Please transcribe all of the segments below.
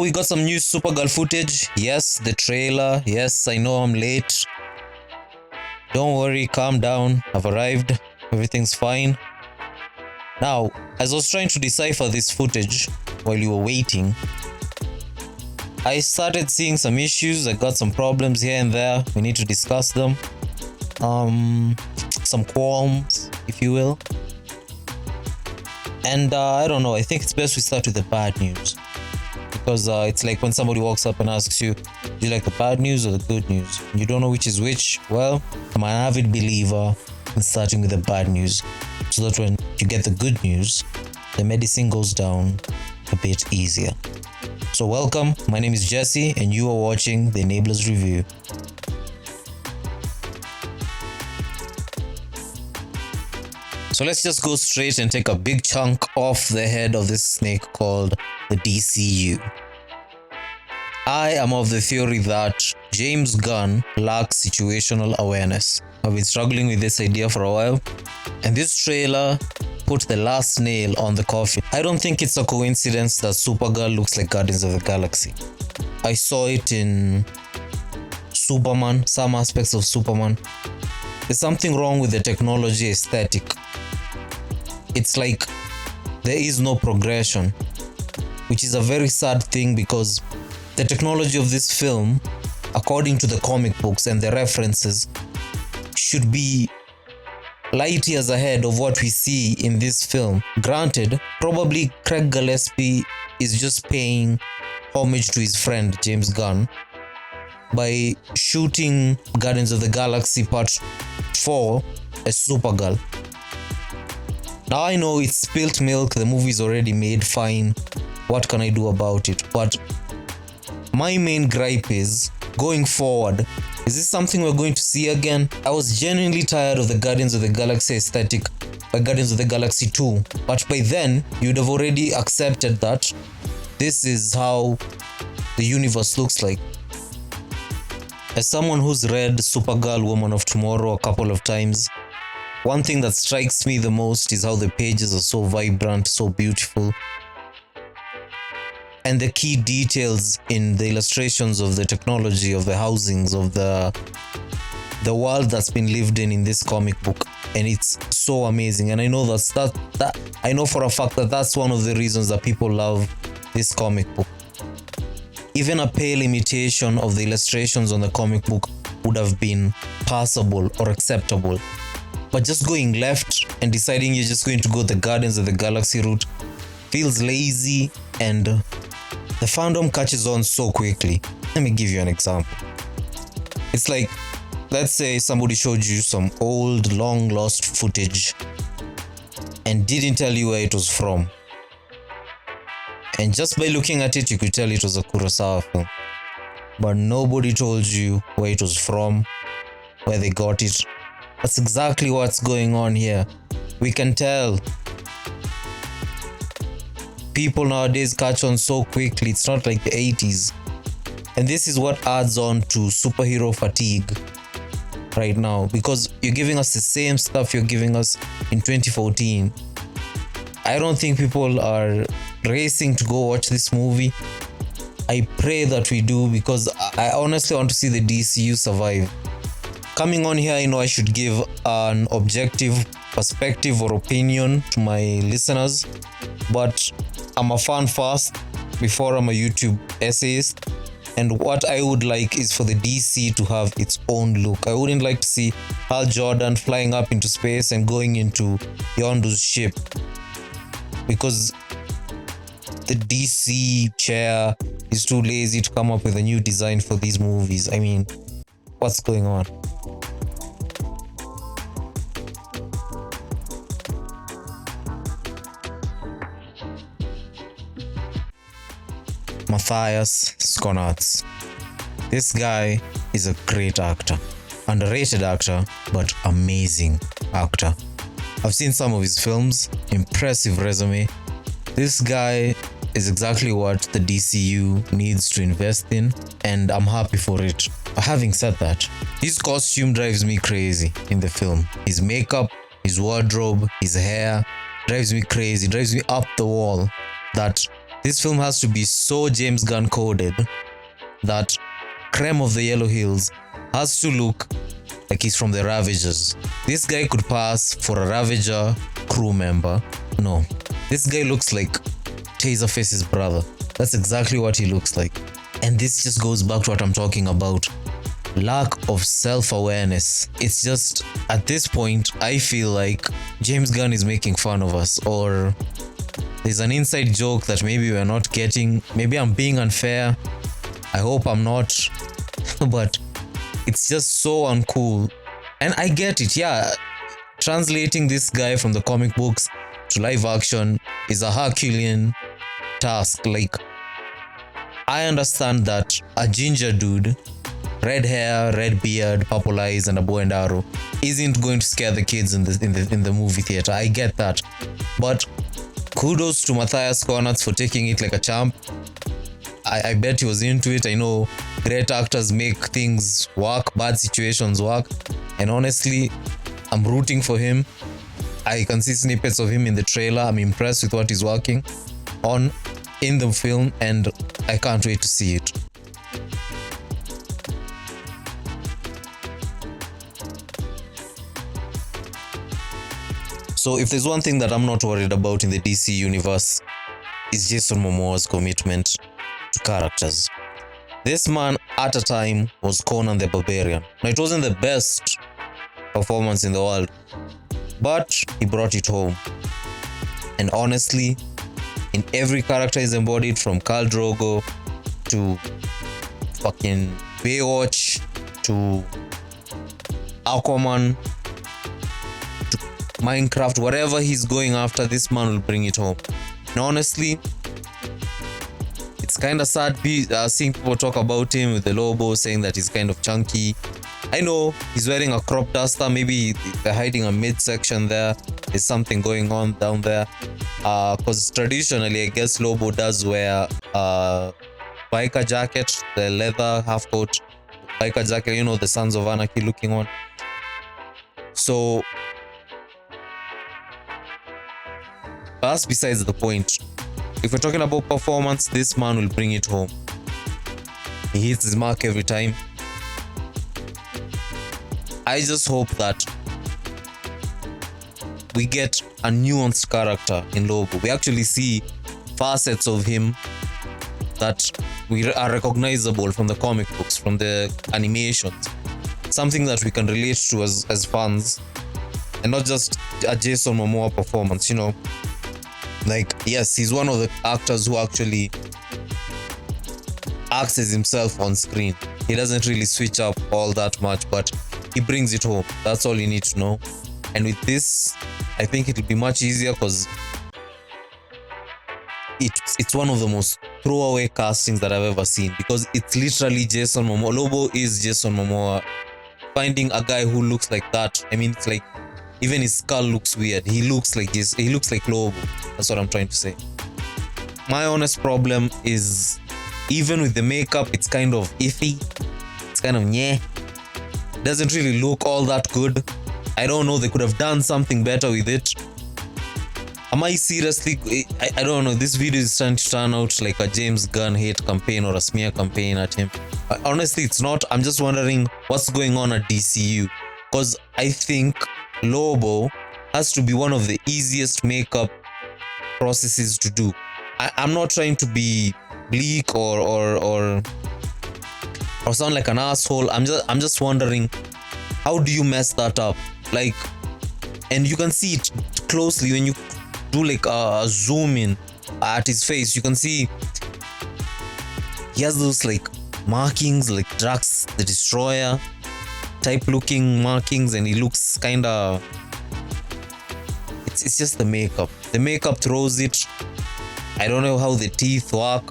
we got some new Supergirl footage. Yes, the trailer. Yes, I know I'm late. Don't worry, calm down. I've arrived. Everything's fine. Now, as I was trying to decipher this footage while you were waiting, I started seeing some issues. I got some problems here and there. We need to discuss them. Some qualms, if you will. And I don't know, I think it's best we start with the bad news. Because it's like when somebody walks up and asks you, do you like the bad news or the good news? You don't know which is which. Well, I'm an avid believer in starting with the bad news, so that when you get the good news, the medicine goes down a bit easier. So welcome, my name is Jesse and you are watching the ENABLER'S review. So let's just go straight and take a big chunk off the head of this snake called the DCU. I am of the theory that James Gunn lacks situational awareness. I've been struggling with this idea for a while, and this trailer put the last nail on the coffin. I don't think it's a coincidence that Supergirl looks like Guardians of the Galaxy. I saw it in Superman, some aspects of Superman. There's something wrong with the technology aesthetic. It's like there is no progression, which is a very sad thing because the technology of this film, according to the comic books and the references, should be light years ahead of what we see in this film. Granted, probably Craig Gillespie is just paying homage to his friend James Gunn by shooting Guardians of the Galaxy Part 4 as Supergirl. Now I know it's spilt milk, the movie's already made, fine. What can I do about it? But my main gripe is, going forward, is this something we're going to see again? I was genuinely tired of the Guardians of the Galaxy aesthetic by Guardians of the Galaxy 2. But by then, you'd have already accepted that this is how the universe looks like. As someone who's read Supergirl, Woman of Tomorrow a couple of times, one thing that strikes me the most is how the pages are so vibrant, so beautiful. And the key details in the illustrations of the technology, of the housings, of the world that's been lived in this comic book. And it's so amazing. And I know I know for a fact that that's one of the reasons that people love this comic book. Even a pale imitation of the illustrations on the comic book would have been passable or acceptable. But just going left and deciding you're just going to go the Guardians of the Galaxy route feels lazy, and the fandom catches on so quickly. Let me give you an example. It's like, let's say somebody showed you some old, long lost footage and didn't tell you where it was from. And just by looking at it, you could tell it was a Kurosawa film. But nobody told you where it was from, where they got it. That's exactly what's going on here. We can tell. People nowadays catch on so quickly. It's not like the 80s. And this is what adds on to superhero fatigue right now. Because you're giving us the same stuff you're giving us in 2014. I don't think people are racing to go watch this movie. I pray that we do, because I honestly want to see the DCU survive. Coming on here, I know I should give an objective perspective or opinion to my listeners, but I'm a fan first before I'm a YouTube essayist. And what I would like is for the DC to have its own look. I wouldn't like to see Hal Jordan flying up into space and going into Yondu's ship, because the DC chair is too lazy to come up with a new design for these movies. I mean, what's going on? Matthias Schoenaerts. This guy is a great actor. Underrated actor, but amazing actor. I've seen some of his films. Impressive resume. This guy is exactly what the DCU needs to invest in, and I'm happy for it. Having said that, his costume drives me crazy in the film. His makeup, his wardrobe, his hair drives me crazy, drives me up the wall. That This film has to be so James Gunn coded that Creme of the Yellow Hills has to look like he's from the Ravagers. This guy could pass for a Ravager crew member. No, this guy looks like Taserface's brother. That's exactly what he looks like. And this just goes back to what I'm talking about. Lack of self-awareness. It's just, at this point, I feel like James Gunn is making fun of us, or there's an inside joke that maybe we're not getting. Maybe I'm being unfair. I hope I'm not. But it's just so uncool. And I get it, yeah. Translating this guy from the comic books to live action is a Herculean task. Like, I understand that a ginger dude, red hair, red beard, purple eyes, and a bow and arrow isn't going to scare the kids in the movie theater. I get that. But kudos to Matthias Konatz for taking it like a champ. I bet he was into it. I know great actors make things work, bad situations work. And honestly, I'm rooting for him. I can see snippets of him in the trailer. I'm impressed with what he's working on in the film, and I can't wait to see it. So if there's one thing that I'm not worried about in the DC universe, is Jason Momoa's commitment to characters. This man at a time was Conan the Barbarian. Now, it wasn't the best performance in the world, but he brought it home. And honestly, in every character is embodied, from Khal Drogo to fucking Baywatch to Aquaman to Minecraft, whatever he's going after, this man will bring it home. And honestly, it's kind of sad seeing people talk about him with the Lobo, saying that he's kind of chunky. I know he's wearing a crop duster. Maybe they're hiding a midsection there. There's something going on down there. Because traditionally, I guess Lobo does wear a biker jacket, the leather half coat biker jacket, you know, the Sons of Anarchy looking one. So that's besides the point. If we're talking about performance, this man will bring it home. He hits his mark every time. I just hope that we get a nuanced character in Lobo. We actually see facets of him that are recognizable from the comic books, from the animations. Something that we can relate to as fans, and not just a Jason Momoa performance, you know. Like, yes, he's one of the actors who actually acts as himself on screen. He doesn't really switch up all that much, but he brings it home. That's all you need to know. And with this, I think it'll be much easier, because it's one of the most throwaway castings that I've ever seen, because it's literally Jason Momoa. Lobo is Jason Momoa. Finding a guy who looks like that, I mean, it's like, even his skull looks weird. He looks like Lobo. That's what I'm trying to say. My honest problem is, even with the makeup, it's kind of iffy. It's kind of nyeh. Doesn't really look all that good. I don't know, they could have done something better with it. Am I seriously, I don't know, this video is trying to turn out like a James Gunn hate campaign or a smear campaign at him. Honestly, it's not. I'm just wondering what's going on at DCU, because I think Lobo has to be one of the easiest makeup processes to do. I'm not trying to be bleak or sound like an asshole. I'm just wondering, how do you mess that up? Like, and you can see it closely when you do like a zoom in at his face. You can see he has those like markings, like Drax the Destroyer type looking markings, and he looks kind of, it's just the makeup. The makeup throws it. I don't know how the teeth work.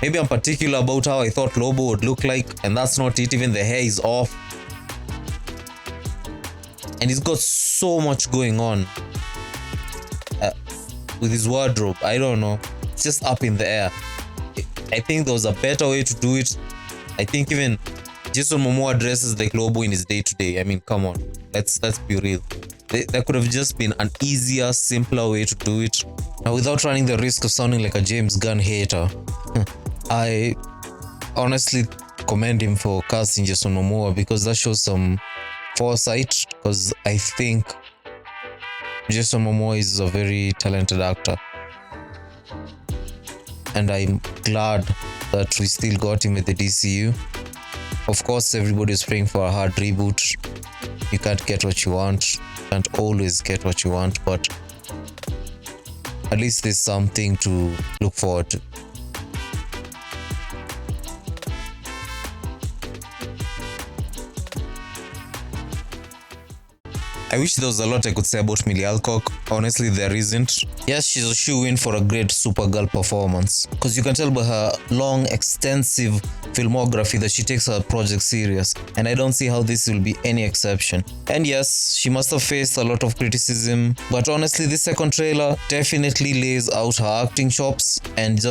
Maybe I'm particular about how I thought Lobo would look like, and that's not it. Even the hair is off, and he's got so much going on with his wardrobe. I don't know, it's just up in the air. I think there was a better way to do it. I think even Jason Momoa dresses like Lobo in his day-to-day. I mean, come on, let's be real. There could have just been an easier, simpler way to do it. Now, without running the risk of sounding like a James Gunn hater, I honestly commend him for casting Jason Momoa, because that shows some foresight, because I think Jason Momoa is a very talented actor. And I'm glad that we still got him at the DCU. Of course, everybody's praying for a hard reboot. You can't get what you want. You can't always get what you want, but at least there's something to look forward to. I wish there was a lot I could say about Millie Alcock. Honestly, there isn't. Yes, she's a shoo-in for a great Supergirl performance, because you can tell by her long, extensive filmography that she takes her project serious, and I don't see how this will be any exception. And yes, she must have faced a lot of criticism, but honestly, this second trailer definitely lays out her acting chops, and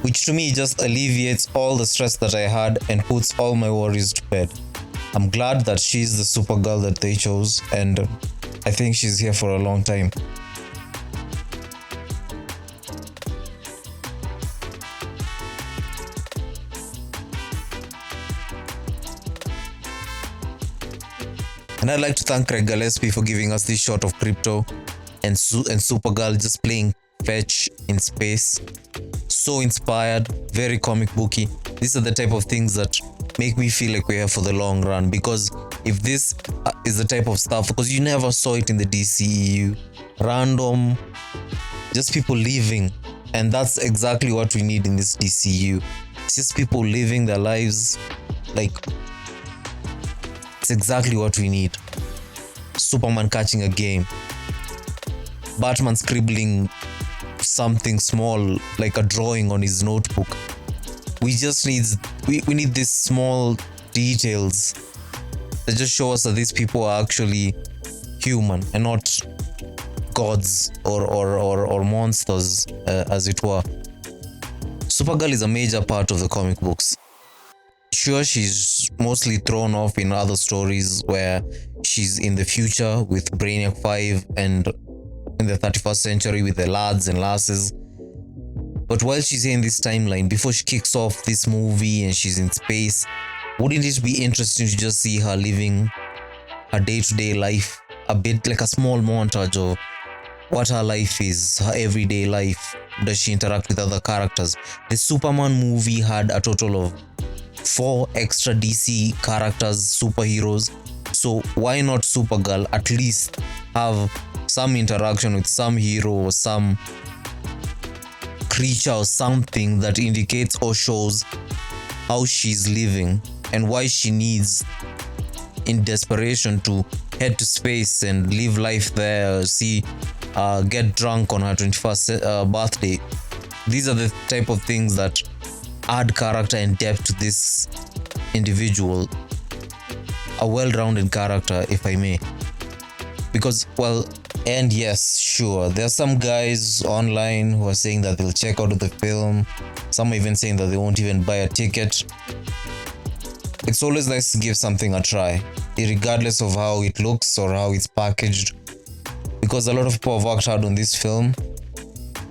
which to me just alleviates all the stress that I had and puts all my worries to bed. I'm glad that she's the Supergirl that they chose, and I think she's here for a long time. And I'd like to thank Craig Gillespie for giving us this shot of Crypto and Supergirl just playing fetch in space. So inspired, very comic booky. These are the type of things that make me feel like we're here for the long run, because if this is the type of stuff, because you never saw it in the DCU, random, just people living, and that's exactly what we need in this DCU. It's just people living their lives, like, it's exactly what we need. Superman catching a game, Batman scribbling something small like a drawing on his notebook. We just need these small details that just show us that these people are actually human and not gods or monsters, as it were. Supergirl is a major part of the comic books. Sure, she's mostly thrown off in other stories where she's in the future with Brainiac 5 and in the 31st century with the lads and lasses. But while she's here in this timeline, before she kicks off this movie and she's in space, wouldn't it be interesting to just see her living her day-to-day life? A bit like a small montage of what her life is, her everyday life. Does she interact with other characters? The Superman movie had a total of 4 extra DC characters, superheroes. So why not Supergirl at least have some interaction with some hero or some creature or something that indicates or shows how she's living and why she needs, in desperation, to head to space and live life there, get drunk on her 21st birthday. These are the type of things that add character and depth to this individual. A well-rounded character, if I may. Because, well, and yes, sure, there are some guys online who are saying that they'll check out the film. Some are even saying that they won't even buy a ticket. It's always nice to give something a try, regardless of how it looks or how it's packaged. Because a lot of people have worked hard on this film,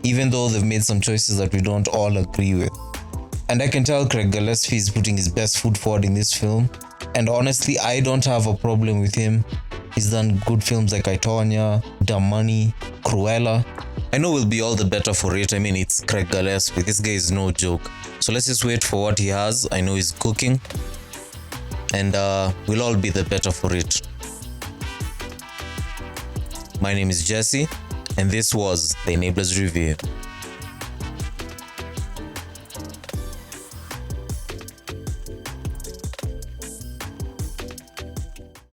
even though they've made some choices that we don't all agree with. And I can tell Craig Gillespie is putting his best foot forward in this film. And honestly, I don't have a problem with him. He's done good films like I, Tonya, Dumb Money, Cruella. I know we'll be all the better for it. I mean, it's Craig Gillespie. This guy is no joke. So let's just wait for what he has. I know he's cooking. And we'll all be the better for it. My name is Jesse, and this was the Enablers Review.